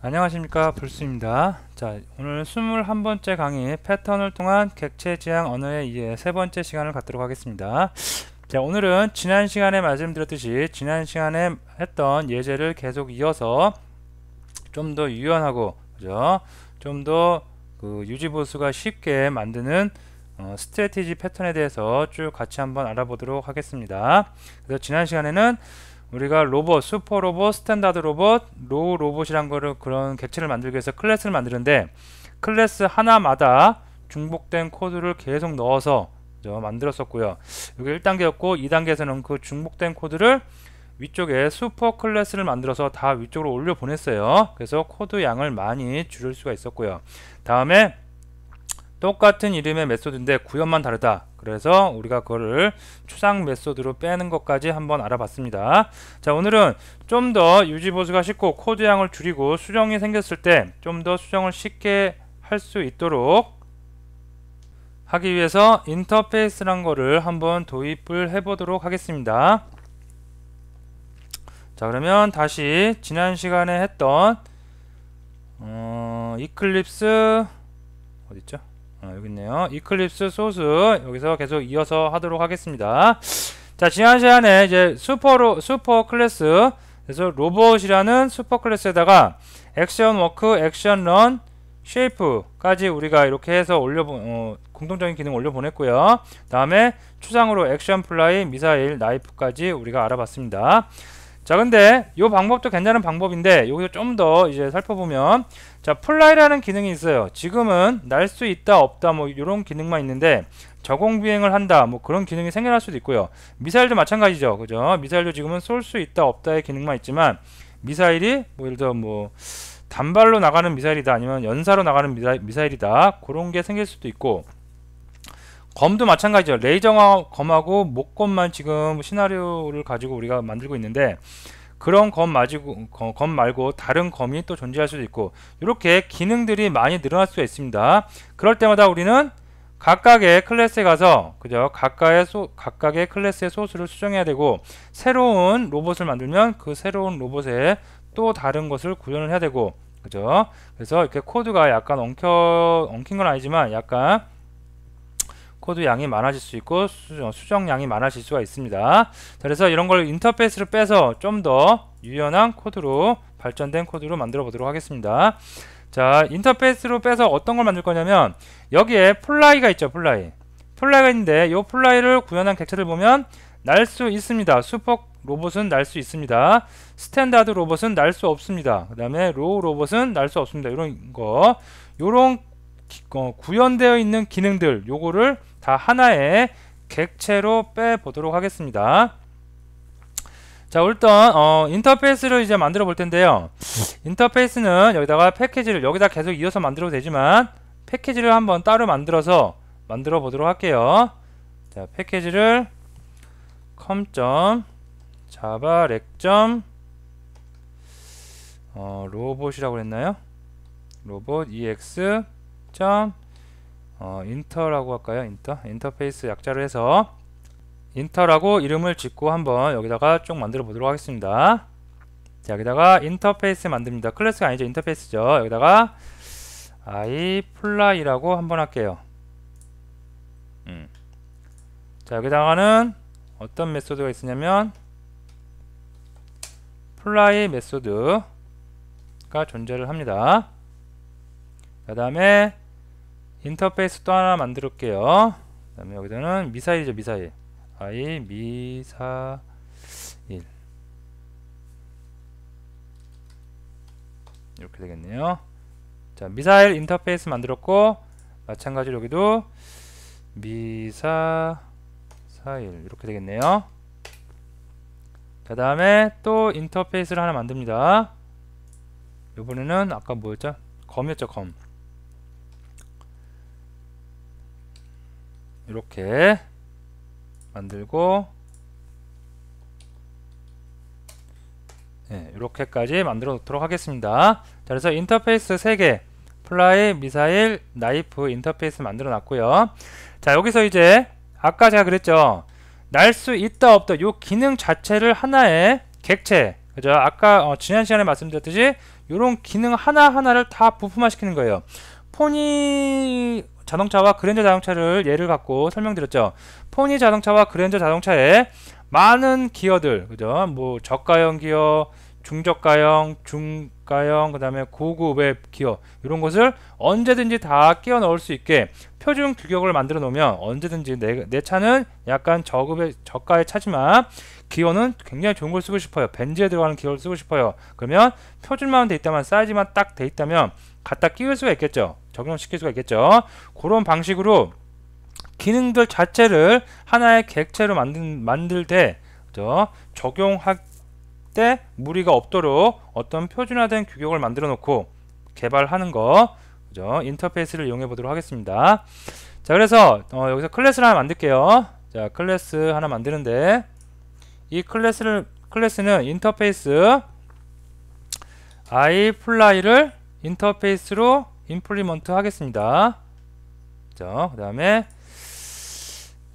안녕하십니까, 불수입니다. 자, 오늘 21번째 강의 패턴을 통한 객체 지향 언어에 의해 세 번째 시간을 갖도록 하겠습니다. 자, 오늘은 지난 시간에 말씀드렸듯이 지난 시간에 했던 예제를 계속 이어서 좀 더 유연하고, 그죠? 좀 더 유지보수가 쉽게 만드는 스트래티지 패턴에 대해서 쭉 같이 한번 알아보도록 하겠습니다. 그래서 지난 시간에는 우리가 로봇, 슈퍼 로봇, 스탠다드 로봇, 로우 로봇이란 거를 그런 객체를 만들기 위해서 클래스를 만드는데 클래스 하나마다 중복된 코드를 계속 넣어서 만들었었고요. 여기 1단계였고 2단계에서는 그 중복된 코드를 위쪽에 슈퍼 클래스를 만들어서 다 위쪽으로 올려 보냈어요. 그래서 코드 양을 많이 줄일 수가 있었고요. 다음에 똑같은 이름의 메소드인데 구현만 다르다. 그래서 우리가 그거를 추상 메소드로 빼는 것까지 한번 알아봤습니다. 자, 오늘은 좀 더 유지보수가 쉽고 코드 양을 줄이고 수정이 생겼을 때 좀 더 수정을 쉽게 할 수 있도록 하기 위해서 인터페이스란 거를 한번 도입을 해보도록 하겠습니다. 자, 그러면 다시 지난 시간에 했던 이클립스 어딨죠? 여기 있네요. 이클립스 소스 여기서 계속 이어서 하도록 하겠습니다. 자, 지난 시간에 이제 슈퍼 클래스, 그래서 로봇이라는 슈퍼 클래스에다가 액션 워크, 액션 런, 쉐이프까지 우리가 이렇게 해서 공통적인 기능 올려 보냈고요. 다음에 추상으로 액션 플라이, 미사일, 나이프까지 우리가 알아봤습니다. 자, 근데 이 방법도 괜찮은 방법인데 여기서 좀 더 이제 살펴보면, 자, 플라이라는 기능이 있어요. 지금은 날 수 있다 없다 뭐 이런 기능만 있는데 저공 비행을 한다 뭐 그런 기능이 생겨날 수도 있고요. 미사일도 마찬가지죠, 그죠? 미사일도 지금은 쏠 수 있다 없다의 기능만 있지만 미사일이 뭐 예를 들어 뭐 단발로 나가는 미사일이다 아니면 연사로 나가는 미사일이다 그런 게 생길 수도 있고, 검도 마찬가지죠. 레이저 검하고 목검만 지금 시나리오를 가지고 우리가 만들고 있는데 그런 검 말고 다른 검이 또 존재할 수도 있고, 이렇게 기능들이 많이 늘어날 수가 있습니다. 그럴 때마다 우리는 각각의 클래스에 가서, 그죠? 각각의 클래스의 소스를 수정해야 되고, 새로운 로봇을 만들면 그 새로운 로봇에 또 다른 것을 구현을 해야 되고, 그죠? 그래서 이렇게 코드가 약간 엉킨 건 아니지만 약간 코드 양이 많아질 수 있고 수정 양이 많아질 수가 있습니다. 자, 그래서 이런 걸 인터페이스를 빼서 좀 더 유연한 코드로, 발전된 코드로 만들어 보도록 하겠습니다. 자, 인터페이스로 빼서 어떤 걸 만들 거냐면 여기에 플라이가 있죠. 플라이가 있는데 이 플라이를 구현한 객체를 보면 날 수 있습니다. 슈퍼 로봇은 날 수 있습니다. 스탠다드 로봇은 날 수 없습니다. 그 다음에 로우 로봇은 날 수 없습니다. 요런 구현되어 있는 기능들, 요거를 다 하나의 객체로 빼보도록 하겠습니다. 자, 일단 인터페이스를 이제 만들어 볼 텐데요. 인터페이스는 여기다가 패키지를 여기다 계속 이어서 만들어도 되지만 패키지를 한번 따로 만들어 보도록 할게요. 자, 패키지를 com.java robot이라고 했나요? 로봇 ex 인터라고 할까요? 인터페이스 약자로 해서 인터라고 이름을 짓고 한번 여기다가 쭉 만들어 보도록 하겠습니다. 자, 여기다가 인터페이스 만듭니다. 클래스가 아니죠, 인터페이스죠. 여기다가 iFly라고 한번 할게요. 자, 여기다가는 어떤 메소드가 있으냐면 fly 메소드가 존재를 합니다. 그 다음에 인터페이스 또 하나 만들게요. 그 다음에 여기서는 미사일이죠, 미사일. 미사일. 이렇게 되겠네요. 자, 미사일 인터페이스 만들었고, 마찬가지로 여기도 미사일 이렇게 되겠네요. 그 다음에 또 인터페이스를 하나 만듭니다. 이번에는 아까 뭐였죠? 검이었죠, 검. 이렇게 만들고, 네, 이렇게까지 만들어 놓도록 하겠습니다. 자, 그래서 인터페이스 3개, 플라이, 미사일, 나이프 인터페이스 만들어 놨고요. 자, 여기서 이제 아까 제가 그랬죠, 날 수 있다 없다 요 기능 자체를 하나의 객체, 그죠? 아까 지난 시간에 말씀드렸듯이 이런 기능 하나하나를 다 부품화시키는 거예요. 포니 자동차와 그랜저 자동차를 예를 갖고 설명드렸죠. 포니 자동차와 그랜저 자동차에 많은 기어들, 그죠? 뭐 저가형 기어, 중저가형, 중가형, 그 다음에 고급의 기어, 이런 것을 언제든지 다 끼워 넣을 수 있게 표준 규격을 만들어 놓으면 언제든지 내 차는 약간 저가의 차지만 기어는 굉장히 좋은 걸 쓰고 싶어요. 벤즈에 들어가는 기어를 쓰고 싶어요. 그러면 표준만 돼 있다면, 사이즈만 딱 돼 있다면 갖다 끼울 수가 있겠죠. 적용시킬 수가 있겠죠. 그런 방식으로 기능들 자체를 하나의 객체로 만들 때, 그죠? 적용할 때 무리가 없도록 어떤 표준화된 규격을 만들어 놓고 개발하는 거, 그죠? 인터페이스를 이용해 보도록 하겠습니다. 자, 그래서 여기서 클래스를 하나 만들게요. 자, 클래스 하나 만드는데, 이 클래스는 인터페이스 iFly를 인터페이스로 임플리먼트 하겠습니다. 그 다음에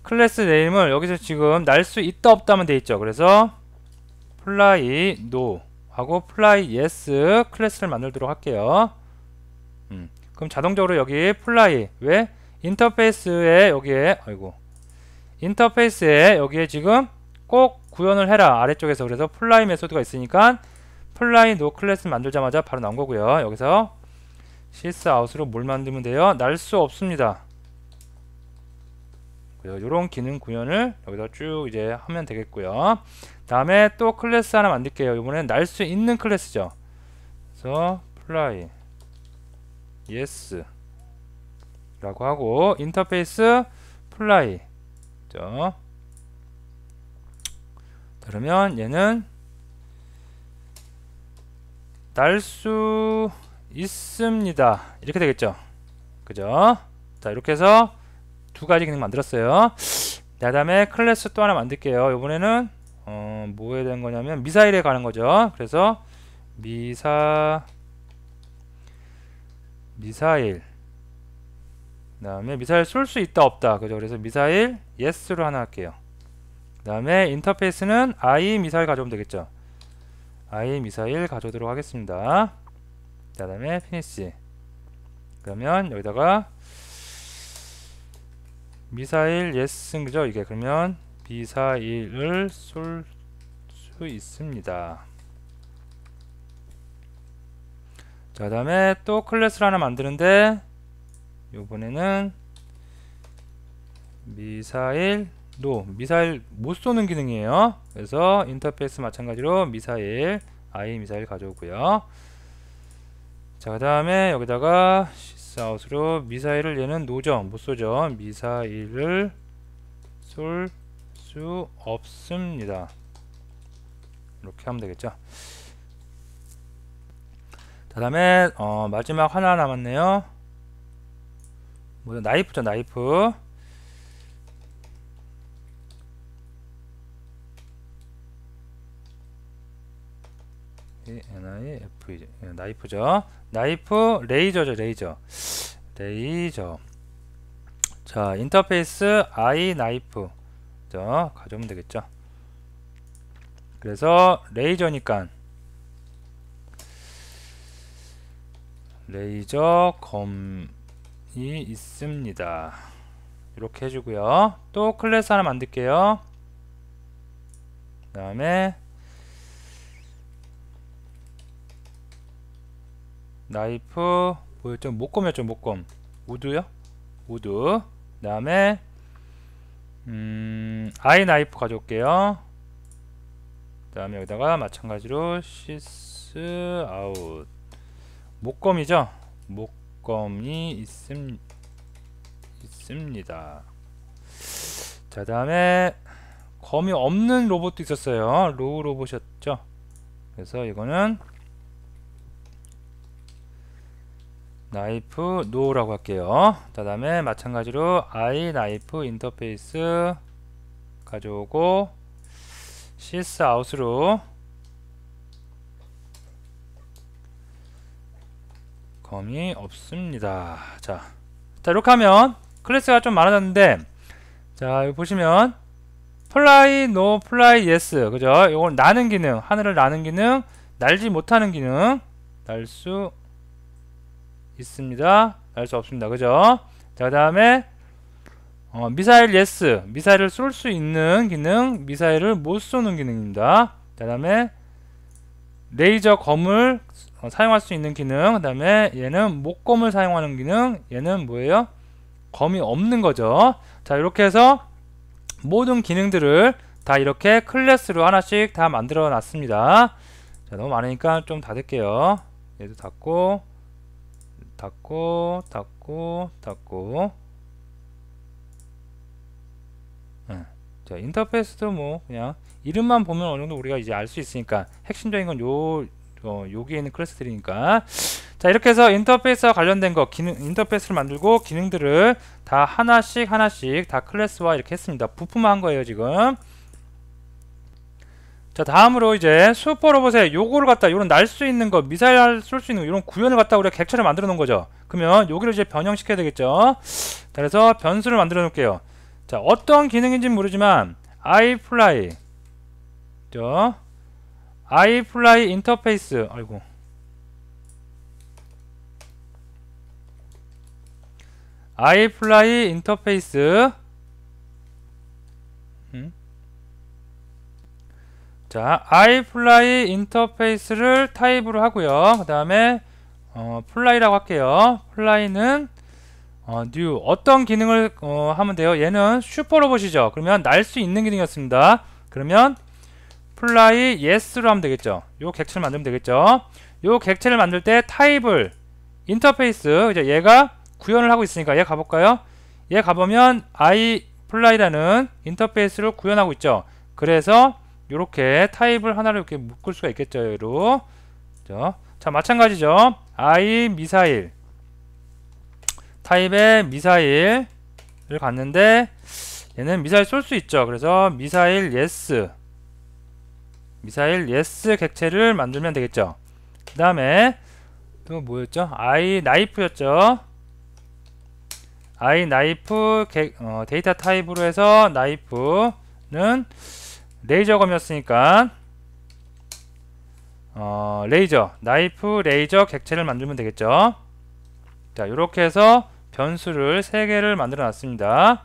클래스 네임을 여기서 지금 날 수 있다 없다 하면 돼 있죠. 그래서 fly no 하고 fly yes 클래스를 만들도록 할게요. 그럼 자동적으로 여기 fly, 왜? 인터페이스에 여기에 인터페이스에 여기에 지금 꼭 구현을 해라, 아래쪽에서. 그래서 fly 메소드가 있으니까 fly no 클래스 만들자마자 바로 나온 거고요. 여기서 sysout으로 뭘 만들면 돼요? 날 수 없습니다. 이런 기능 구현을 여기서 쭉 이제 하면 되겠고요. 다음에 또 클래스 하나 만들게요. 이번엔 날 수 있는 클래스죠. 그래서 fly yes 라고 하고 인터페이스 fly, 그죠? 그러면 얘는 날 수 있습니다, 이렇게 되겠죠. 그죠? 자, 이렇게 해서 두 가지 기능 만들었어요. 그 다음에 클래스 또 하나 만들게요. 이번에는 뭐에 대한 거냐면 미사일에 가는 거죠. 그래서 미사일, 그 다음에 미사일 쏠 수 있다 없다, 그죠? 그래서 미사일 yes로 하나 할게요. 그 다음에 인터페이스는 i 미사일 가져오면 되겠죠. i 미사일 가져오도록 하겠습니다. 그 다음에 finish. 그러면 여기다가 미사일 yes, 그죠? 이게 그러면 미사일을 쏠 수 있습니다. 자, 그 다음에 또 클래스를 하나 만드는데 요번에는 미사일 no, 미사일 못 쏘는 기능이에요. 그래서 인터페이스 마찬가지로 미사일 i 미사일 가져오고요. 자, 그 다음에 여기다가 sysout으로 미사일을 얘는 노죠, 못 쏘죠. 미사일을 쏠 수 없습니다. 이렇게 하면 되겠죠. 그 다음에 마지막 하나 남았네요. 나이프죠, 나이프. NIF, 나이프죠. 나이프, 레이저죠, 레이저. 자, 인터페이스 i 나이프, 그죠? 가져오면 되겠죠. 그래서 레이저니까 레이저 검이 있습니다. 이렇게 해주고요. 또 클래스 하나 만들게요. 그 다음에 나이프 뭐였죠? 목검이었죠, 목검. 우드요? 우드. 그 다음에 i 나이프 가져올게요. 그 다음에 여기다가 마찬가지로 sysout, 목검이죠. 목검이 있습니다. 자, 다음에 검이 없는 로봇도 있었어요. 로우 로봇이었죠. 그래서 이거는 나이프 노라고 할게요. 그 다음에 마찬가지로 i 나이프 인터페이스 가져오고 sysout으로 검이 없습니다. 자, 이렇게 하면 클래스가 좀 많아졌는데, 자, 여기 보시면 fly, no, fly, yes. 그죠? 요건 나는 기능, 하늘을 나는 기능, 날지 못하는 기능, 날 수 있습니다. 날 수 없습니다. 그죠? 자, 그 다음에 미사일 yes, 미사일을 쏠 수 있는 기능, 미사일을 못 쏘는 기능입니다. 그 다음에 레이저 검을 사용할 수 있는 기능, 그 다음에 얘는 목검을 사용하는 기능, 얘는 뭐예요? 검이 없는 거죠. 자, 이렇게 해서 모든 기능들을 다 이렇게 클래스로 하나씩 다 만들어 놨습니다. 자, 너무 많으니까 좀 닫을게요. 얘도 닫고 닫고 닫고 닫고. 자, 인터페이스도 뭐 그냥 이름만 보면 어느 정도 우리가 이제 알 수 있으니까 핵심적인 건 여기에 있는 클래스들이니까. 자, 이렇게 해서 인터페이스와 관련된 거, 기능, 인터페이스를 만들고 기능들을 다 하나씩 다 클래스화 이렇게 했습니다. 부품화한 거예요 지금. 자, 다음으로 이제 슈퍼로봇에 요거를 갖다, 요런 날 수 있는 거, 미사일 쏠 수 있는 거, 이런 구현을 갖다 우리가 객체를 만들어 놓은 거죠. 그러면 여기를 이제 변형시켜야 되겠죠. 자, 그래서 변수를 만들어 놓을게요. 자, 어떤 기능인지는 모르지만 iFly, 저 iFly 인터페이스, 아이고, iFly 인터페이스. 자, iFly 인터페이스를 타입으로 하고요. 그 다음에 fly라고 할게요. fly는 new 어떤 기능을 하면 돼요? 얘는 슈퍼로봇이죠. 그러면 날 수 있는 기능이었습니다. 그러면 fly yes로 하면 되겠죠. 요 객체를 만들면 되겠죠. 요 객체를 만들 때 타입을 인터페이스, 이제 얘가 구현을 하고 있으니까 얘 가볼까요? 얘 가보면 iFly라는 인터페이스를 구현하고 있죠. 그래서 요렇게 타입을 하나를 이렇게 묶을 수가 있겠죠. 얘로. 자, 마찬가지죠. i미사일 타입의 미사일을 갔는데 얘는 미사일 쏠 수 있죠. 그래서 미사일 yes, 미사일 yes 객체를 만들면 되겠죠. 그 다음에 또 뭐였죠? iKnife였죠. iKnife 데이터 타입으로 해서 knife는 레이저검이었으니까 레이저, 나이프 레이저 객체를 만들면 되겠죠. 자, 이렇게 해서 변수를 3개를 만들어 놨습니다.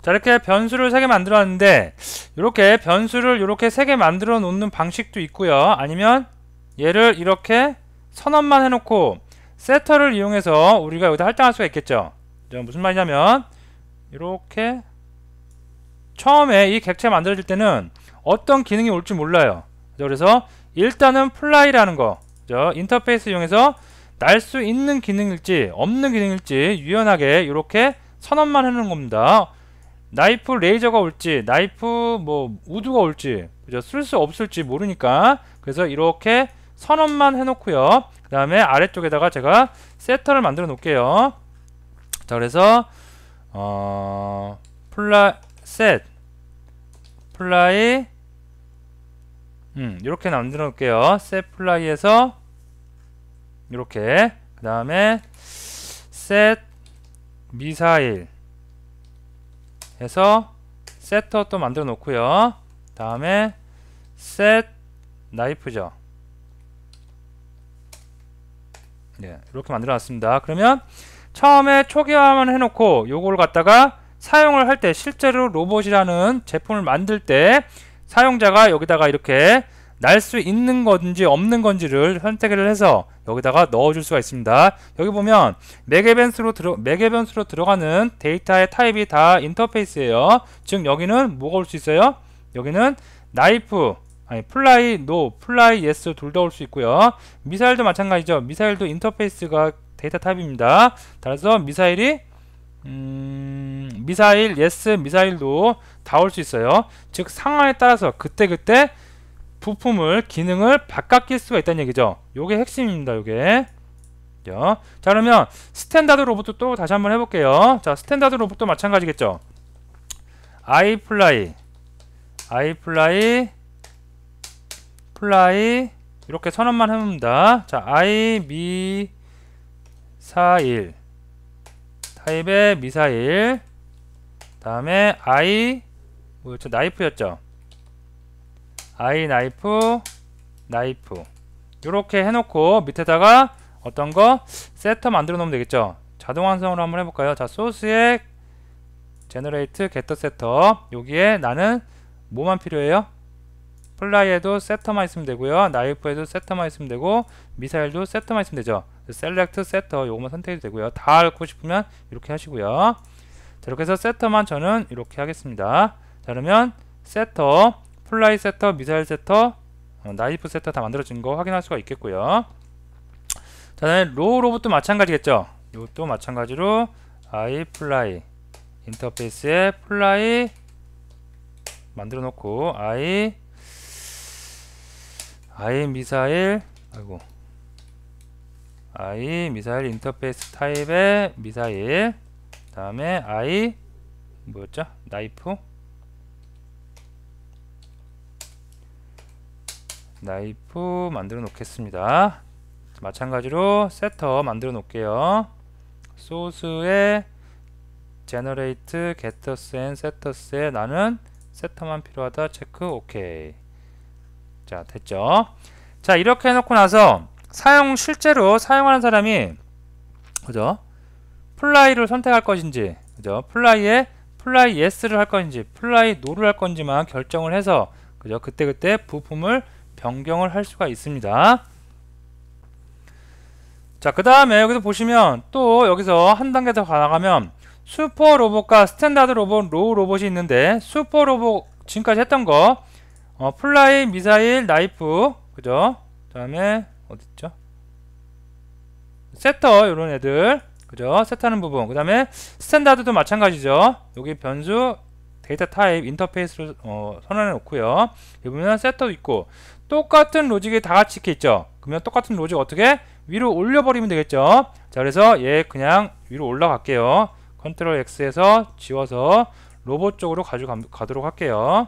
자, 이렇게 변수를 3개 만들어 놨는데, 이렇게 변수를 이렇게 3개 만들어 놓는 방식도 있고요. 아니면 얘를 이렇게 선언만 해놓고 세터를 이용해서 우리가 여기다 할당할 수가 있겠죠. 무슨 말이냐면 이렇게 처음에 이 객체 만들어질 때는 어떤 기능이 올지 몰라요. 그래서 일단은 fly라는 거, 인터페이스 이용해서 날 수 있는 기능일지 없는 기능일지 유연하게 이렇게 선언만 해놓은 겁니다. 나이프 레이저가 올지, 나이프 뭐 우드가 올지, 쓸 수 없을지 모르니까. 그래서 이렇게 선언만 해놓고요. 그 다음에 아래쪽에다가 제가 세터를 만들어 놓을게요. 자, 그래서 fly 이렇게 만들어 놓을게요. set fly에서 이렇게, 그 다음에 set 미사일 해서 세터 또 만들어 놓고요. 다음에 set knife죠. 네, 이렇게 만들어 놨습니다. 그러면 처음에 초기화만 해놓고 요거를 갖다가 사용을 할 때, 실제로 로봇이라는 제품을 만들 때 사용자가 여기다가 이렇게 날 수 있는 건지 없는 건지를 선택을 해서 여기다가 넣어줄 수가 있습니다. 여기 보면 매개 변수로 들어가는 데이터의 타입이 다 인터페이스예요. 즉 여기는 뭐가 올 수 있어요? 여기는 나이프, fly, no, fly, yes 둘 다 올 수 있고요. 미사일도 마찬가지죠. 미사일도 인터페이스가 데이터 타입입니다. 따라서 미사일이 미사일, yes, 미사일도 다 올 수 있어요. 즉 상황에 따라서 그때그때 부품을, 기능을 바꿔낄 수가 있다는 얘기죠. 요게 핵심입니다. 요게. 자, 그러면 스탠다드 로봇도 또 다시 한번 해볼게요. 자, 스탠다드 로봇도 마찬가지겠죠. iFly fly 이렇게 선언만 해봅니다. 자, i미사일 타입의 미사일, 다음에 I 뭐였죠? 나이프였죠. I 나이프 나이프 요렇게 해놓고 밑에다가 어떤 거 세터 만들어 놓으면 되겠죠. 자동 완성으로 한번 해볼까요? 자, 소스에 generate getter setter 여기에 나는 뭐만 필요해요? 플라이에도 세터만 있으면 되고요. 나이프에도 세터만 있으면 되고 미사일도 세터만 있으면 되죠. select setter 요거만 선택해도 되고요. 다 하고 싶으면 이렇게 하시고요. 자, 이렇게 해서 세터만 저는 이렇게 하겠습니다. 자, 그러면 세터, 플라이 세터, 미사일 세터, 나이프 세터 다 만들어진 거 확인할 수가 있겠고요. 자, 로우 로봇도 마찬가지겠죠. 이것도 마찬가지로 I 플라이 인터페이스에 플라이 만들어 놓고 I 미사일 I 미사일 인터페이스 타입의 미사일 다음에 I 뭐였죠? 나이프 만들어 놓겠습니다. 마찬가지로 세터 만들어 놓을게요. 소스에 generate getters and setters에 나는 세터만 필요하다 체크 오케이. 자, 됐죠? 자, 이렇게 해놓고 나서 실제로 사용하는 사람이 그죠? 플라이를 선택할 것인지 그죠? 플라이 yes를 할 것인지 플라이 no를 할 건지만 결정을 해서 그죠? 그때그때 부품을 변경을 할 수가 있습니다. 자, 그 다음에 여기서 보시면 또 여기서 한 단계 더 나가면 슈퍼 로봇과 스탠다드 로봇, 로우 로봇이 있는데 슈퍼 로봇 지금까지 했던 거 플라이, 미사일, 나이프 그죠? 그 다음에 어딨죠? 세터 요런 애들 그죠? 세트하는 부분 그 다음에 스탠다드도 마찬가지죠. 여기 변수 데이터 타입 인터페이스를 선언해 놓고요. 여기 보면 세터도 있고 똑같은 로직이 다 같이 이렇게 있죠. 그러면 똑같은 로직 어떻게? 위로 올려버리면 되겠죠. 자, 그래서 얘 그냥 위로 올라갈게요. 컨트롤 X에서 지워서 로봇 쪽으로 가도록 할게요.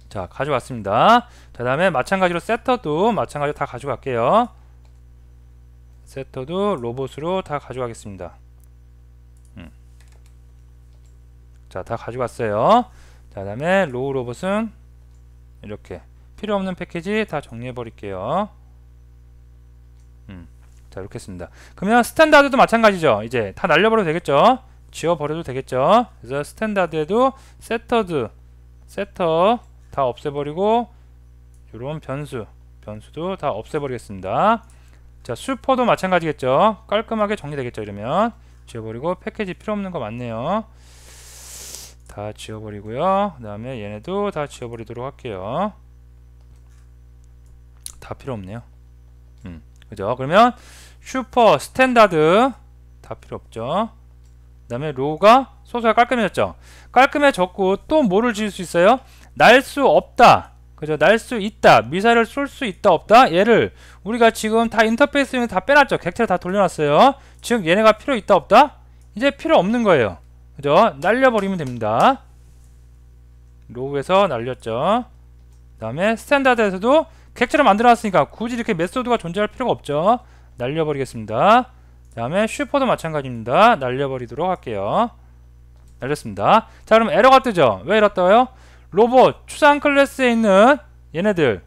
자, 가져왔습니다. 자, 그 다음에 마찬가지로 세터도 마찬가지로 다 가져갈게요. 세터도 로봇으로 다 가져가겠습니다. 자, 다 가져갔어요. 자, 그 다음에 로우 로봇은 이렇게 필요없는 패키지 다 정리해 버릴게요. 자, 이렇게 했습니다. 그러면 스탠다드도 마찬가지죠. 이제 다 날려버려도 되겠죠. 지워버려도 되겠죠. 그래서 스탠다드에도 세터 다 없애버리고 요런 변수도 다 없애버리겠습니다. 자, 슈퍼도 마찬가지겠죠. 깔끔하게 정리되겠죠. 이러면 지워버리고 패키지 필요없는 거 맞네요. 다 지워버리고요. 그 다음에 얘네도 다 지워버리도록 할게요. 다 필요 없네요. 그죠? 그러면 슈퍼, 스탠다드 다 필요 없죠. 그 다음에 로우가 소스가 깔끔해졌죠. 깔끔해졌고 또 뭐를 지을 수 있어요? 날 수 없다. 그죠? 날 수 있다. 미사일을 쏠 수 있다 없다. 얘를 우리가 지금 다 인터페이스는 다 빼놨죠. 객체를 다 돌려놨어요. 즉 얘네가 필요 있다 없다? 이제 필요 없는 거예요. 그죠? 날려버리면 됩니다. 로우에서 날렸죠. 그 다음에 스탠다드에서도 객체를 만들어놨으니까 굳이 이렇게 메소드가 존재할 필요가 없죠. 날려버리겠습니다. 그 다음에 슈퍼도 마찬가지입니다. 날려버리도록 할게요. 날렸습니다. 자, 그럼 에러가 뜨죠. 왜 에러 떠요? 로봇 추상 클래스에 있는 얘네들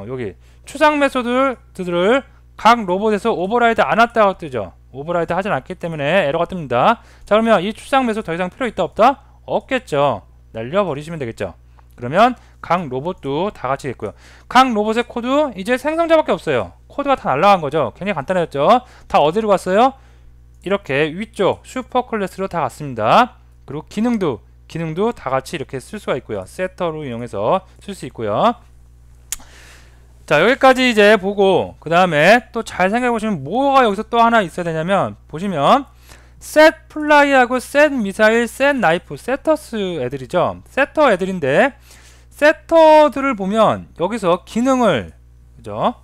여기 추상 메소드들을 각 로봇에서 오버라이드 안 했다고 뜨죠. 오버라이드 하진 않기 때문에 에러가 뜹니다. 자, 그러면 이 추상 메소드 더 이상 필요 있다 없다? 없겠죠. 날려버리시면 되겠죠. 그러면 각 로봇도 다 같이 있고요. 각 로봇의 코드 이제 생성자밖에 없어요. 코드가 다 날라간 거죠. 굉장히 간단해졌죠. 다 어디로 갔어요? 이렇게 위쪽 슈퍼 클래스로 다 갔습니다. 그리고 기능도 다 같이 이렇게 쓸 수가 있고요. 세터로 이용해서 쓸 수 있고요. 자, 여기까지 이제 보고 그 다음에 또 잘 생각해 보시면 뭐가 여기서 또 하나 있어야 되냐면 보시면 셋 플라이하고 셋 미사일, 셋 나이프, 세터스 애들이죠. 세터 애들인데 세터들을 보면 여기서 기능을 그죠?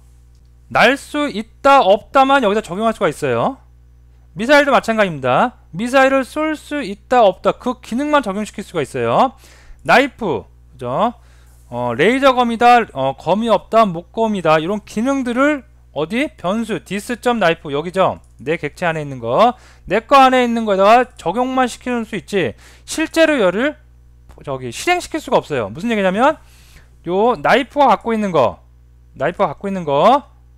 날 수 있다 없다만 여기다 적용할 수가 있어요. 미사일도 마찬가지입니다. 미사일을 쏠 수 있다 없다 그 기능만 적용시킬 수가 있어요. 나이프 그죠? 레이저검이다, 검이 없다, 목검이다 이런 기능들을 어디? 변수 this.knife 여기죠? 내 객체 안에 있는 거. 내 거 안에 있는 거에다가 적용만 시키는 수 있지 실제로 얘를 저기 실행시킬 수가 없어요. 무슨 얘기냐면 요 나이프가 갖고 있는 거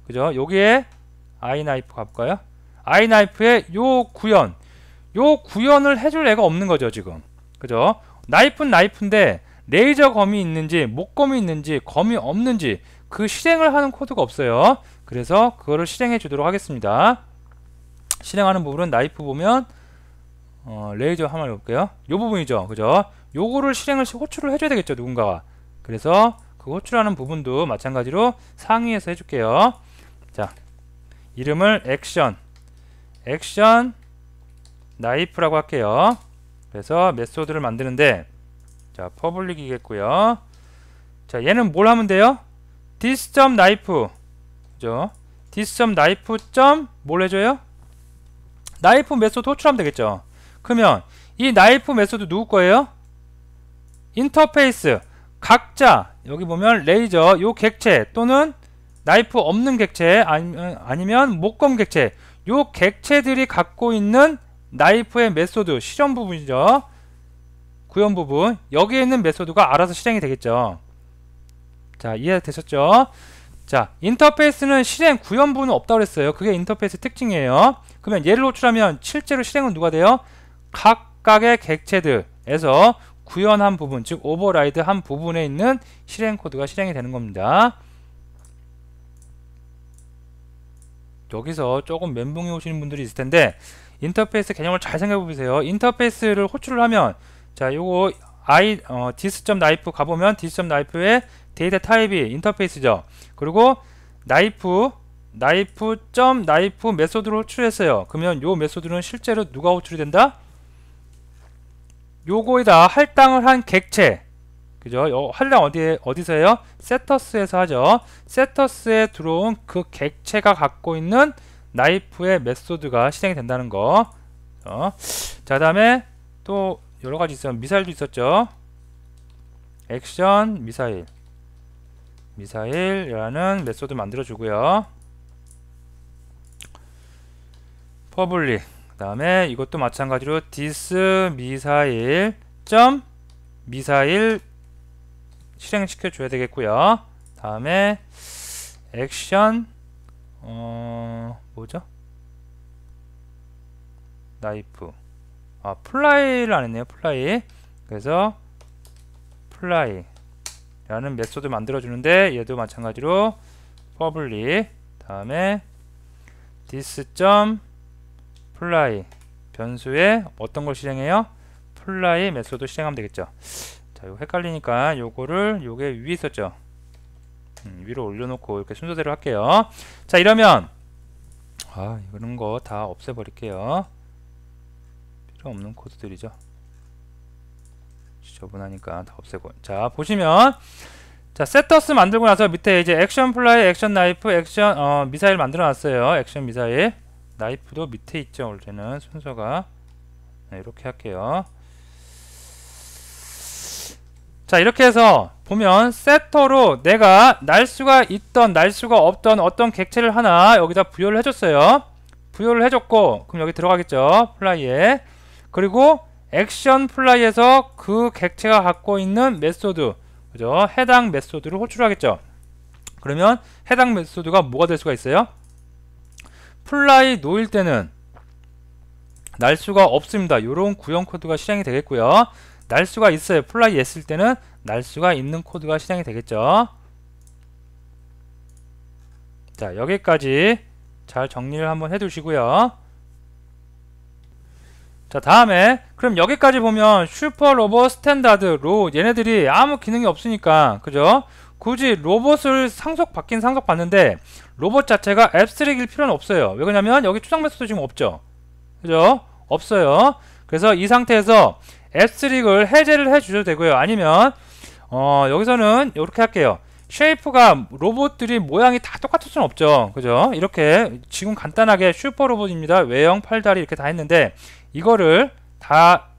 그죠? 여기에 iKnife 가볼까요? iKnife의 요 구현을 해줄 애가 없는 거죠 지금. 그죠? 나이프는 나이프인데 레이저 검이 있는지 목검이 있는지 검이 없는지 그 실행을 하는 코드가 없어요. 그래서 그거를 실행해 주도록 하겠습니다. 실행하는 부분은 나이프 보면 레이저 한번 해볼게요. 요 부분이죠. 그죠? 요거를 호출을 해줘야 되겠죠 누군가가. 그래서 그 호출하는 부분도 마찬가지로 상위에서 해줄게요. 자, 이름을 액션 나이프라고 할게요. 그래서 메소드를 만드는데 자 퍼블릭이겠고요. 자 얘는 뭘 하면 돼요? this.knife 그죠? this.knife 뭘 해줘요? 나이프 메소드 호출하면 되겠죠. 그러면 이 나이프 메소드 누구 거예요? 인터페이스 각자 여기 보면 레이저 요 객체 또는 나이프 없는 객체 아니면 목검 객체 요 객체들이 갖고 있는 나이프의 메소드 실현 부분이죠. 구현 부분 여기에 있는 메소드가 알아서 실행이 되겠죠. 자 이해되셨죠? 자 인터페이스는 실행 구현 부분은 없다고 그랬어요. 그게 인터페이스 특징이에요. 그러면 얘를 호출하면 실제로 실행은 누가 돼요? 각각의 객체들에서 구현한 부분 즉 오버라이드 한 부분에 있는 실행 코드가 실행이 되는 겁니다. 여기서 조금 멘붕이 오시는 분들이 있을 텐데 인터페이스 개념을 잘 생각해 보세요. 인터페이스를 호출을 하면 자 요거 this.knife 가보면 this.knife의 데이터 타입이 인터페이스죠. 그리고 knife 메소드를 호출했어요. 그러면 요 메소드는 실제로 누가 호출이 된다? 요거에다 할당을 한 객체 그죠? 할당 어디서 해요? 세터스에서 하죠. 세터스에 들어온 그 객체가 갖고 있는 나이프의 메소드가 실행이 된다는 거. 자 다음에 또 여러가지 있어요. 미사일도 있었죠. 액션 미사일이라는 메소드 만들어 주고요. 퍼블릭 그 다음에 이것도 마찬가지로 this 미사일 실행시켜 줘야 되겠고요. 다음에 액션 뭐죠? 나이프 플라이를 안 했네요. 플라이 그래서 플라이라는 메소드 만들어 주는데 얘도 마찬가지로 퍼블릭 다음에 this.fly 변수에 어떤 걸 실행해요? 플라이 메소드 실행하면 되겠죠. 자, 이거 헷갈리니까 요거를 요게 위에 있었죠. 위로 올려놓고 이렇게 순서대로 할게요. 자, 이러면 이런 거 다 없애버릴게요. 필요 없는 코드들이죠. 지저분하니까 다 없애고. 자, 보시면 자, 세터스 만들고 나서 밑에 이제 액션 플라이, 액션 나이프, 액션 미사일 만들어 놨어요. 액션 미사일. 나이프도 밑에 있죠. 원래는 순서가. 네, 이렇게 할게요. 자, 이렇게 해서 보면 세터로 내가 날 수가 있던 날 수가 없던 어떤 객체를 하나 여기다 부여를 해줬어요. 부여를 해줬고 그럼 여기 들어가겠죠. 플라이에. 그리고 액션 플라이에서 그 객체가 갖고 있는 메소드 그죠? 해당 메소드를 호출하겠죠. 그러면 해당 메소드가 뭐가 될 수가 있어요? 플라이 노일 때는 날 수가 없습니다. 요런 구형 코드가 실행이 되겠고요. 날 수가 있어요. 플라이 했을 때는 날 수가 있는 코드가 실행이 되겠죠. 자, 여기까지 잘 정리를 한번 해두시고요. 자, 다음에 그럼 여기까지 보면 슈퍼 로봇, 스탠다드, 로 얘네들이 아무 기능이 없으니까 그죠? 굳이 로봇을 바뀐 상속 받는데 로봇 자체가 앱스트릭일 필요는 없어요. 왜 그러냐면 여기 추상 메소드 지금 없죠. 그죠? 없어요. 그래서 이 상태에서 앱스트릭을 해제를 해 주셔도 되고요. 아니면 여기서는 이렇게 할게요. 쉐이프가 로봇들이 모양이 다 똑같을 수는 없죠. 그죠? 이렇게 지금 간단하게 슈퍼 로봇입니다. 외형, 팔다리 이렇게 다 했는데 이거를 다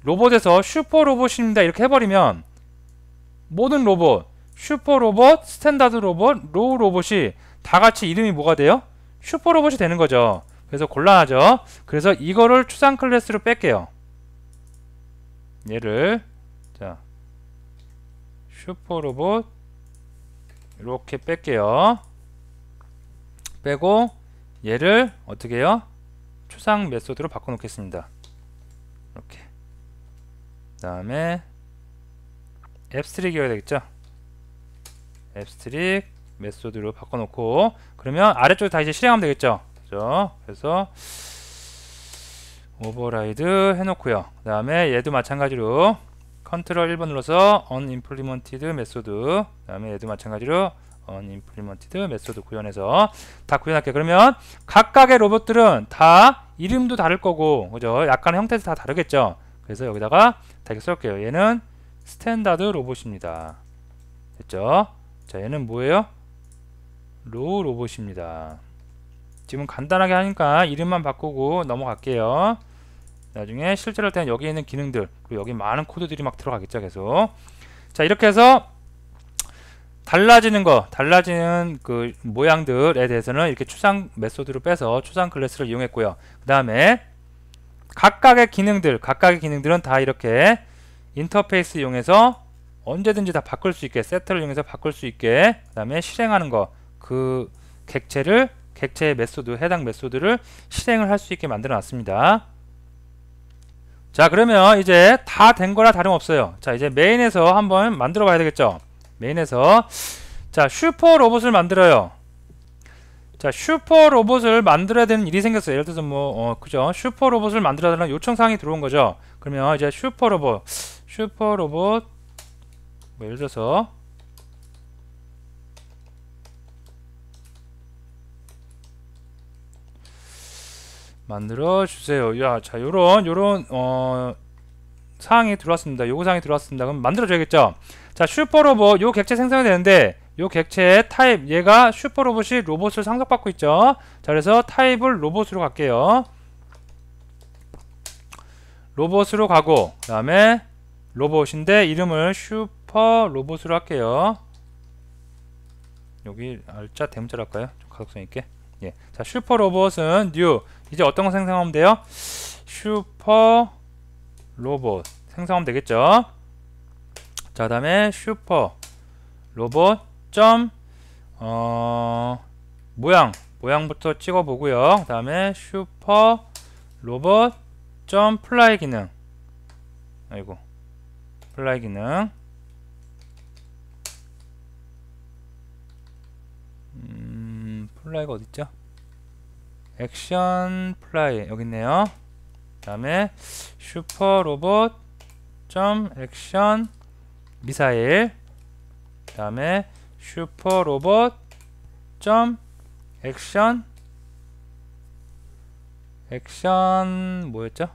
로봇에서 슈퍼 로봇입니다 이렇게 해버리면 모든 로봇 슈퍼 로봇, 스탠다드 로봇, 로우 로봇이 다 같이 이름이 뭐가 돼요? 슈퍼 로봇이 되는 거죠. 그래서 곤란하죠. 그래서 이거를 추상 클래스로 뺄게요. 얘를 자 슈퍼 로봇 이렇게 뺄게요. 빼고 얘를 어떻게 해요? 추상 메소드로 바꿔 놓겠습니다. 이렇게 그 다음에 앱스트릭이어야 되겠죠. 앱스트릭 메소드로 바꿔 놓고 그러면 아래쪽에 다 이제 실행하면 되겠죠. 그죠? 그래서 오버라이드 해놓고요. 그 다음에 얘도 마찬가지로 컨트롤 1번 눌러서 unimplemented 메소드 그 다음에 얘도 마찬가지로 unimplemented 메소드 구현해서 다 구현할게요. 그러면 각각의 로봇들은 다 이름도 다를 거고 그죠? 약간 형태도 다 다르겠죠. 그래서 여기다가 다 이렇게 쏠게요. 얘는 스탠다드 로봇입니다. 됐죠? 자 얘는 뭐예요? 로우 로봇입니다. 지금 간단하게 하니까 이름만 바꾸고 넘어갈게요. 나중에 실제로 할 때는 여기 있는 기능들 그리고 여기 많은 코드들이 막 들어가겠죠. 계속 자 이렇게 해서 달라지는 그 모양들에 대해서는 이렇게 추상 메소드로 빼서 추상 클래스를 이용했고요. 그 다음에 각각의 기능들은 다 이렇게 인터페이스 이용해서 언제든지 다 바꿀 수 있게 세트를 이용해서 바꿀 수 있게 그 다음에 실행하는 거 그 객체의 메소드 해당 메소드를 실행을 할 수 있게 만들어 놨습니다. 자 그러면 이제 다 된 거나 다름없어요. 자 이제 메인에서 한번 만들어 봐야 되겠죠. 메인에서 자 슈퍼 로봇을 만들어요. 자 슈퍼 로봇을 만들어야 되는 일이 생겼어요. 예를 들어서 뭐 그죠? 슈퍼 로봇을 만들어야 되는 요청사항이 들어온 거죠. 그러면 이제 슈퍼 로봇 뭐 예를 들어서 만들어 주세요. 야, 자 요런 사항이 들어왔습니다. 요구 사항이 들어왔습니다. 그럼 만들어 줘야겠죠. 자 슈퍼 로봇 요 객체 생성이 되는데 요 객체의 타입 얘가 슈퍼 로봇이 로봇을 상속받고 있죠. 자 그래서 타입을 로봇으로 갈게요. 로봇으로 가고 그 다음에 로봇인데 이름을 슈퍼 로봇으로 할게요. 여기 알자 대문자로 할까요? 좀 가독성 있게. 예. 자 슈퍼 로봇은 new 이제 어떤 거 생성하면 돼요? 슈퍼 로봇 생성하면 되겠죠. 자 다음에 슈퍼 로봇 점 모양부터 찍어 보고요. 그 다음에 슈퍼 로봇 점 플라이 기능 플라이 기능 플라이가 어딨죠? 액션 플라이 여기 있네요. 그 다음에 슈퍼 로봇 점 액션 미사일 그 다음에 슈퍼 로봇 점 액션 뭐였죠?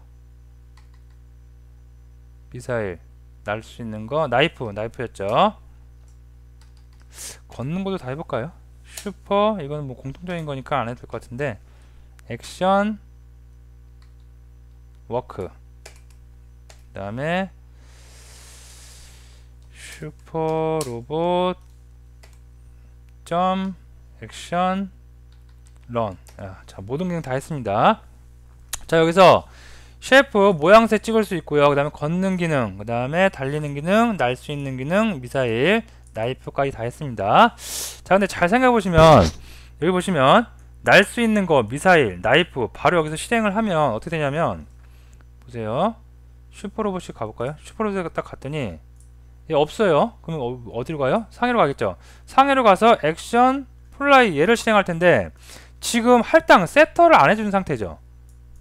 미사일 날 수 있는 거 나이프였죠. 걷는 것도 다 해볼까요? 슈퍼 이거는 뭐 공통적인 거니까 안 해도 될 것 같은데 액션 워크 그 다음에 슈퍼 로봇 점 액션 런 자 모든 기능 다 했습니다. 자 여기서 셰프 모양새 찍을 수 있고요. 그 다음에 걷는 기능 그 다음에 달리는 기능 날 수 있는 기능 미사일 나이프까지 다 했습니다. 자 근데 잘 생각해 보시면 여기 보시면 날 수 있는 거 미사일 나이프 바로 여기서 실행을 하면 어떻게 되냐면 보세요. 슈퍼로봇이 가볼까요? 슈퍼로봇에 딱 갔더니 얘 없어요. 그러면 어디로 가요? 상해로 가겠죠. 상해로 가서 액션 플라이 얘를 실행할 텐데 지금 할당 세터를 안 해준 상태죠.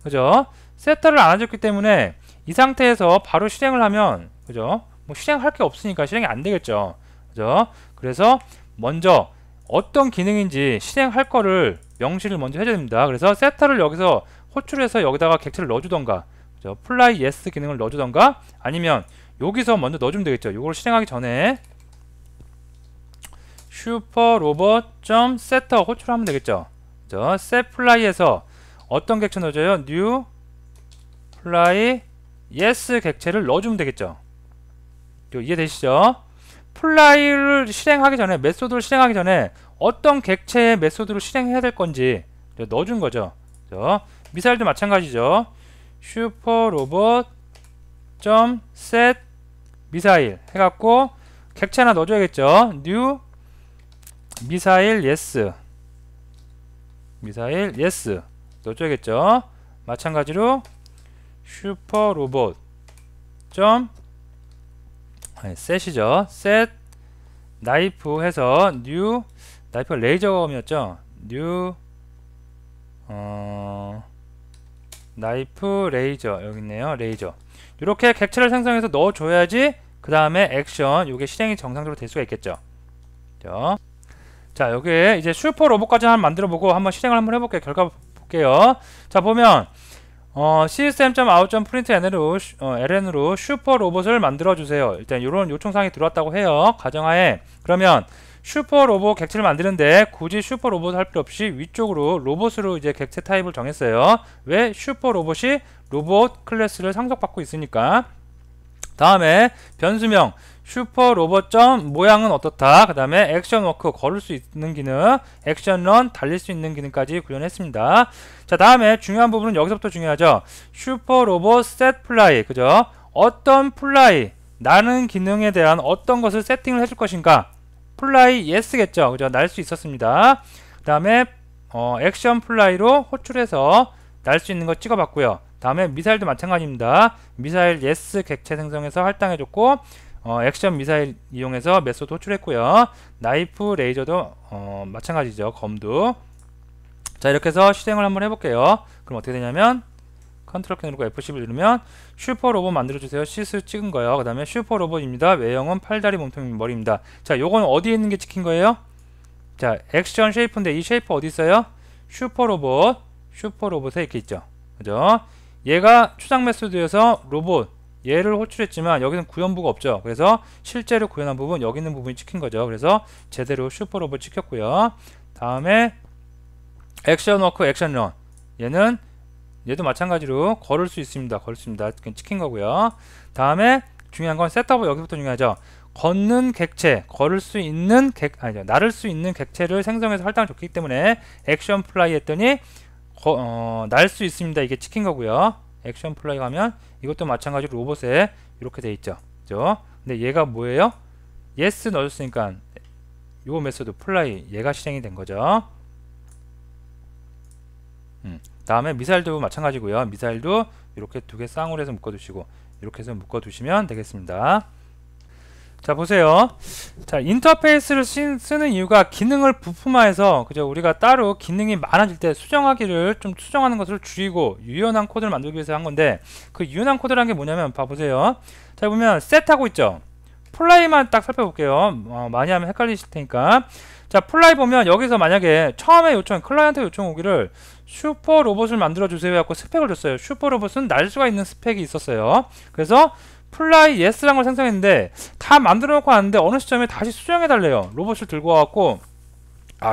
그죠? 세터를 안 해줬기 때문에 이 상태에서 바로 실행을 하면 그죠? 뭐 실행할 게 없으니까 실행이 안 되겠죠. 그죠? 그래서 먼저 어떤 기능인지 실행할 거를 명시를 먼저 해줘야 됩니다. 그래서 세터를 여기서 호출해서 여기다가 객체를 넣어주던가 그죠? 플라이 예스 기능을 넣어주던가 아니면 여기서 먼저 넣어주면 되겠죠. 이걸 실행하기 전에 슈퍼 로봇 점 세터 호출하면 되겠죠. 그죠? set 플라이에서 어떤 객체 넣어줘요? new 플라이 yes 객체를 넣어주면 되겠죠. 이해되시죠? 플라이를 실행하기 전에, 메소드를 실행하기 전에 어떤 객체의 메소드를 실행해야 될 건지 넣어준 거죠. 미사일도 마찬가지죠. 슈퍼로봇 set 미사일 해갖고 객체 하나 넣어줘야겠죠. new 미사일 yes 넣어줘야겠죠. 마찬가지로 슈퍼로봇 set이죠. set 나이프 해서 new 나이프가 레이저검이었죠. new 나이프 레이저 여기 있네요. 레이저 이렇게 객체를 생성해서 넣어줘야지 그 다음에 액션 요게 실행이 정상적으로 될 수가 있겠죠. 자 여기에 이제 슈퍼 로봇까지 한번 만들어보고 한번 실행을 한번 해볼게요. 결과 볼게요. 자 보면 system.out.println으로 슈퍼 로봇을 만들어주세요. 일단 이런 요청사항이 들어왔다고 해요. 가정하에 그러면 슈퍼 로봇 객체를 만드는데 굳이 슈퍼 로봇 할 필요 없이 위쪽으로 로봇으로 이제 객체 타입을 정했어요. 왜? 슈퍼 로봇이 로봇 클래스를 상속받고 있으니까. 다음에 변수명 슈퍼 로봇 모양은 어떻다. 그 다음에 액션 워크 걸을 수 있는 기능, 액션 런 달릴 수 있는 기능까지 구현했습니다. 자 다음에 중요한 부분은 여기서부터 중요하죠. 슈퍼 로봇 set 플라이 그죠? 어떤 플라이 나는 기능에 대한 어떤 것을 세팅을 해줄 것인가. 플라이 yes겠죠. 그죠? 날 수 있었습니다. 그 다음에 액션 플라이로 호출해서 날 수 있는 거 찍어봤고요. 다음에 미사일도 마찬가지입니다. 미사일 yes 객체 생성해서 할당해줬고 액션 미사일 이용해서 메소드 호출했고요. 나이프 레이저도 마찬가지죠. 검도. 자 이렇게 해서 실행을 한번 해볼게요. 그럼 어떻게 되냐면 컨트롤 키 누르고 F10을 누르면 슈퍼 로봇 만들어주세요. 시스 찍은 거예요. 그 다음에 슈퍼 로봇입니다. 외형은 팔다리 몸통 머리입니다. 자 요건 어디에 있는 게 찍힌 거예요? 자 액션 쉐이프인데 이 쉐이프 어디 있어요? 슈퍼 로봇에 이렇게 있죠. 그죠? 얘가 추상 메소드여서 로봇 얘를 호출했지만 여기는 구현부가 없죠. 그래서 실제로 구현한 부분 여기 있는 부분이 찍힌 거죠. 그래서 제대로 슈퍼 로봇 찍혔고요. 다음에 액션 워크 액션 런 얘도 마찬가지로 걸을 수 있습니다. 찍힌 거고요. 다음에 중요한 건 셋업 여기부터 중요하죠. 걷는 객체, 걸을 수 있는 나를 수 있는 객체를 생성해서 할당을 줬기 때문에 액션 플라이 했더니 날 수 있습니다. 이게 찍힌 거고요. 액션 플라이 가면 이것도 마찬가지로 로봇에 이렇게 돼 있죠. 그죠? 근데 얘가 뭐예요? yes 넣어줬으니까 요 메소드 플라이 얘가 실행이 된 거죠. 다음에 미사일도 마찬가지고요. 미사일도 이렇게 두 개 쌍으로 해서 묶어두시고 이렇게 해서 묶어두시면 되겠습니다. 자 보세요. 자 인터페이스를 쓰는 이유가 기능을 부품화해서 그죠? 우리가 따로 기능이 많아질 때 수정하기를 좀 수정하는 것을 줄이고 유연한 코드를 만들기 위해서 한 건데 그 유연한 코드라는 게 뭐냐면 봐보세요. 자 보면 셋하고 있죠. 플라이만 딱 살펴볼게요. 많이 하면 헷갈리실 테니까. 자 플라이 보면 여기서 만약에 처음에 클라이언트 요청 오기를 슈퍼 로봇을 만들어 주세요 하고 스펙을 줬어요. 슈퍼 로봇은 날 수가 있는 스펙이 있었어요. 그래서 플라이 yes라는 걸 생성했는데 다 만들어 놓고 왔는데 어느 시점에 다시 수정해 달래요. 로봇을 들고 와갖고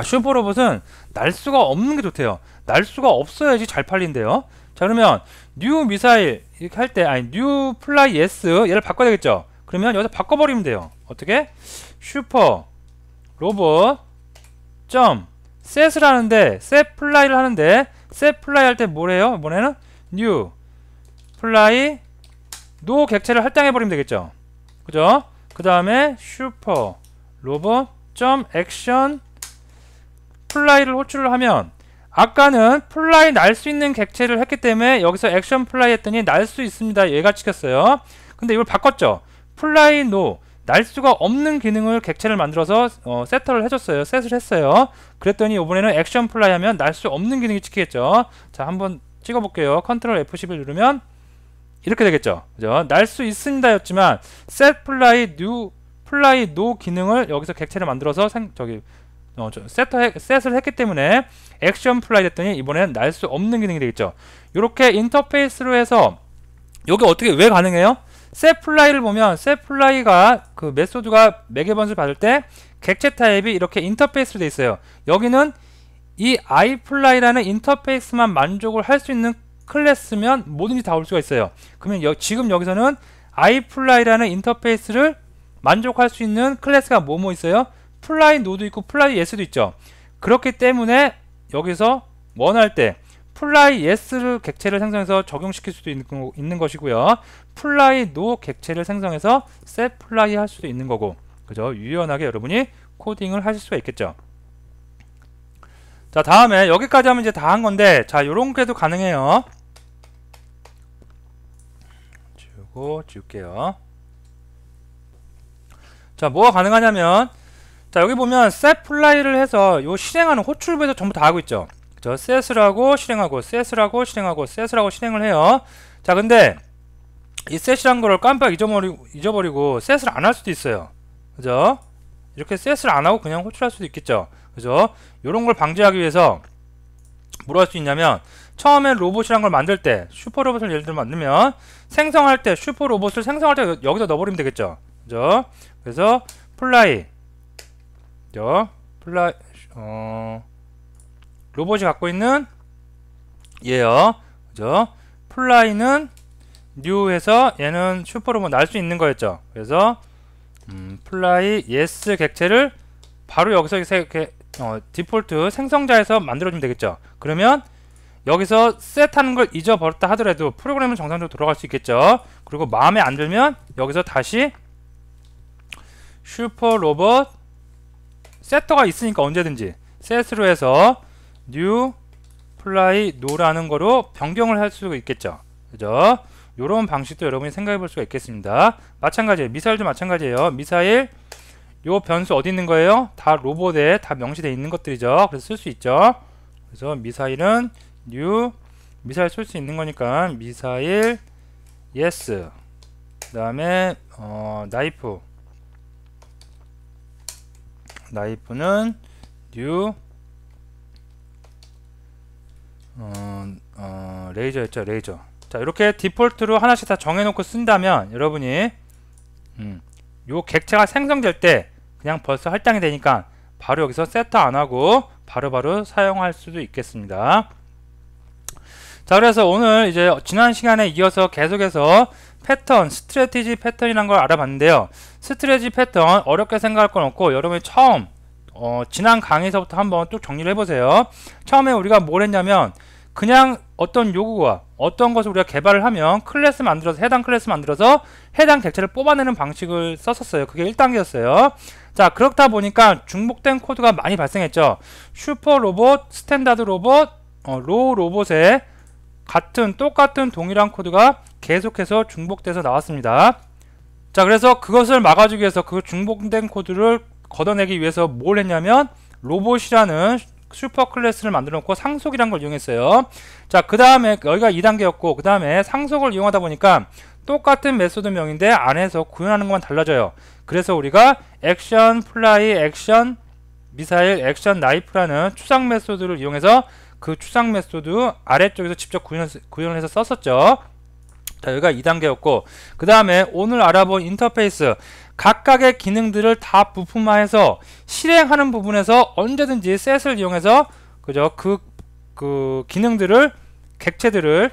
슈퍼 로봇은 날 수가 없는 게 좋대요. 날 수가 없어야지 잘 팔린대요. 자 그러면 뉴 미사일 이렇게 할 때 뉴 플라이 yes 얘를 바꿔야 되겠죠. 그러면 여기서 바꿔버리면 돼요. 어떻게? 슈퍼 로봇 set을 하는데 set 플라이를 하는데 set 플라이 할 때 뭐래요? 이번에는 new 플라이 노 객체를 할당해 버리면 되겠죠. 그죠? 그 다음에 슈퍼 로봇 액션 플라이를 호출을 하면 아까는 플라이 날 수 있는 객체를 했기 때문에 여기서 액션 플라이 했더니 날 수 있습니다. 얘가 찍혔어요. 근데 이걸 바꿨죠. 플라이 노 날 수가 없는 기능을 객체를 만들어서 세터를 해줬어요. 셋을 했어요. 그랬더니 이번에는 액션 플라이 하면 날 수 없는 기능이 찍히겠죠. 자 한번 찍어볼게요. 컨트롤 F11 누르면 이렇게 되겠죠. 그죠? 날 수 있습니다 였지만 set 플라이 new 플라이 no 기능을 여기서 객체를 만들어서 셋을 했기 때문에 액션 플라이 됐더니 이번에는 날 수 없는 기능이 되겠죠. 이렇게 인터페이스로 해서 여기 어떻게 왜 가능해요? set 플라이를 보면 set 플라이가 그 메소드가 매개번수 받을 때 객체 타입이 이렇게 인터페이스로 돼 있어요. 여기는 이 i플라이라는 인터페이스만 만족을 할 수 있는 클래스면 뭐든지 다 올 수가 있어요. 그러면 지금 여기서는 i플라이라는 인터페이스를 만족할 수 있는 클래스가 뭐 있어요? 플라이 노도 있고 플라이 예스도 있죠. 그렇기 때문에 여기서 원할 때 플라이 예스를 객체를 생성해서 적용시킬 수도 있는 것이고요. 플라이 노 객체를 생성해서 셋 플라이 할 수도 있는 거고, 그죠? 유연하게 여러분이 코딩을 하실 수가 있겠죠. 자, 다음에 여기까지 하면 이제 다 한 건데, 자, 요런 게도 가능해요. 지울게요. 자, 뭐가 가능하냐면, 자, 여기 보면 set 플라이를 해서 요 실행하는 호출부에서 전부 다 하고 있죠. 그죠? set을 하고 실행하고, set을 하고 실행하고, set을 하고 실행을 해요. 자, 근데 이 set이란 거를 깜빡 잊어버리고 set을 안 할 수도 있어요. 그죠? 이렇게 set을 안 하고 그냥 호출할 수도 있겠죠. 그죠? 요런 걸 방지하기 위해서 뭐로 할 수 있냐면, 처음에 로봇이란 걸 만들 때, 슈퍼 로봇을 예를 들어 만들면 생성할 때, 슈퍼 로봇을 생성할 때 여기다 넣어버리면 되겠죠. 그죠? 그래서 플라이, 그죠? 플라이, 로봇이 갖고 있는 얘요. 그죠? 플라이는 뉴 해서 얘는 슈퍼 로봇 날 수 있는 거였죠. 그래서 플라이 예스 객체를 바로 여기서 이렇게 디폴트 생성자에서 만들어주면 되겠죠. 그러면 여기서 셋하는 걸 잊어버렸다 하더라도 프로그램은 정상적으로 돌아갈 수 있겠죠. 그리고 마음에 안 들면 여기서 다시 슈퍼 로봇 세터가 있으니까 언제든지 셋으로 해서 new 플라이 노라는 거로 변경을 할 수 있겠죠. 그죠? 요런 방식도 여러분이 생각해 볼 수가 있겠습니다. 마찬가지예요. 미사일도 마찬가지예요. 미사일 요 변수 어디 있는 거예요? 다 로봇에 다 명시되어 있는 것들이죠. 그래서 쓸 수 있죠. 그래서 미사일은 new 미사일 쓸 수 있는 거니까 미사일 yes, 그 다음에 나이프는 new 레이저였죠. 레이저. 자, 이렇게 디폴트로 하나씩 다 정해놓고 쓴다면 여러분이 요 객체가 생성될 때 그냥 벌써 할당이 되니까 바로 여기서 세트 안하고 바로바로 사용할 수도 있겠습니다. 자, 그래서 오늘 이제 지난 시간에 이어서 계속해서 패턴, 스트래티지 패턴이란 걸 알아봤는데요. 스트래티지 패턴 어렵게 생각할 건 없고 여러분이 처음 지난 강의에서부터 한번 쭉 정리를 해보세요. 처음에 우리가 뭘 했냐면 그냥 어떤 요구가 어떤 것을 우리가 개발을 하면 클래스 만들어서 해당 클래스 만들어서 해당 객체를 뽑아내는 방식을 썼었어요. 그게 1단계였어요. 자, 그렇다 보니까 중복된 코드가 많이 발생했죠. 슈퍼 로봇, 스탠다드 로봇, 로우 로봇에 똑같은 동일한 코드가 계속해서 중복돼서 나왔습니다. 자, 그래서 그것을 막아주기 위해서 그 중복된 코드를 걷어내기 위해서 뭘 했냐면 로봇이라는 슈퍼 클래스를 만들어 놓고 상속이란 걸 이용했어요. 자, 그 다음에 여기가 2단계였고 그 다음에 상속을 이용하다 보니까 똑같은 메소드명인데 안에서 구현하는 것만 달라져요. 그래서 우리가 액션 플라이, 액션 미사일, 액션 나이프라는 추상 메소드를 이용해서 그 추상 메소드 아래쪽에서 직접 구현을 해서 썼었죠. 자, 여기가 2단계였고 그 다음에 오늘 알아본 인터페이스 각각의 기능들을 다 부품화해서 실행하는 부분에서 언제든지 셋을 이용해서 그죠? 그 기능들을 객체들을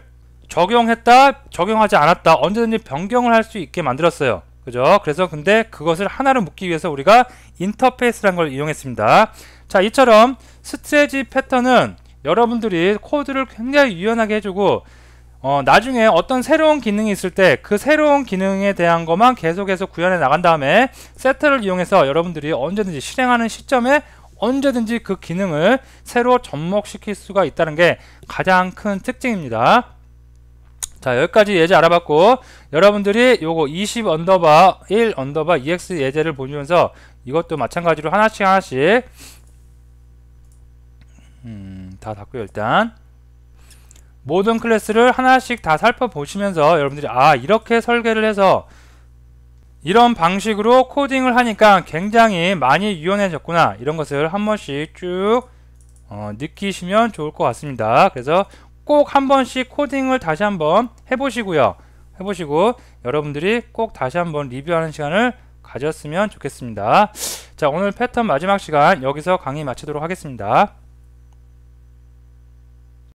적용했다, 적용하지 않았다 언제든지 변경을 할 수 있게 만들었어요. 그죠? 그래서 근데 그것을 하나로 묶기 위해서 우리가 인터페이스라는 걸 이용했습니다. 자, 이처럼 스트래지 패턴은 여러분들이 코드를 굉장히 유연하게 해주고 나중에 어떤 새로운 기능이 있을 때 그 새로운 기능에 대한 것만 계속해서 구현해 나간 다음에 세트를 이용해서 여러분들이 언제든지 실행하는 시점에 언제든지 그 기능을 새로 접목시킬 수가 있다는 게 가장 큰 특징입니다. 자, 여기까지 예제 알아봤고 여러분들이 요거 20 언더바 1 언더바 EX 예제를 보시면서 이것도 마찬가지로 하나씩 다 닫고요. 일단 모든 클래스를 하나씩 다 살펴보시면서 여러분들이 이렇게 설계를 해서 이런 방식으로 코딩을 하니까 굉장히 많이 유연해졌구나 이런 것을 한 번씩 쭉 느끼시면 좋을 것 같습니다. 그래서 꼭 한 번씩 코딩을 다시 한번 해보시고 여러분들이 꼭 다시 한번 리뷰하는 시간을 가졌으면 좋겠습니다. 자, 오늘 패턴 마지막 시간 여기서 강의 마치도록 하겠습니다.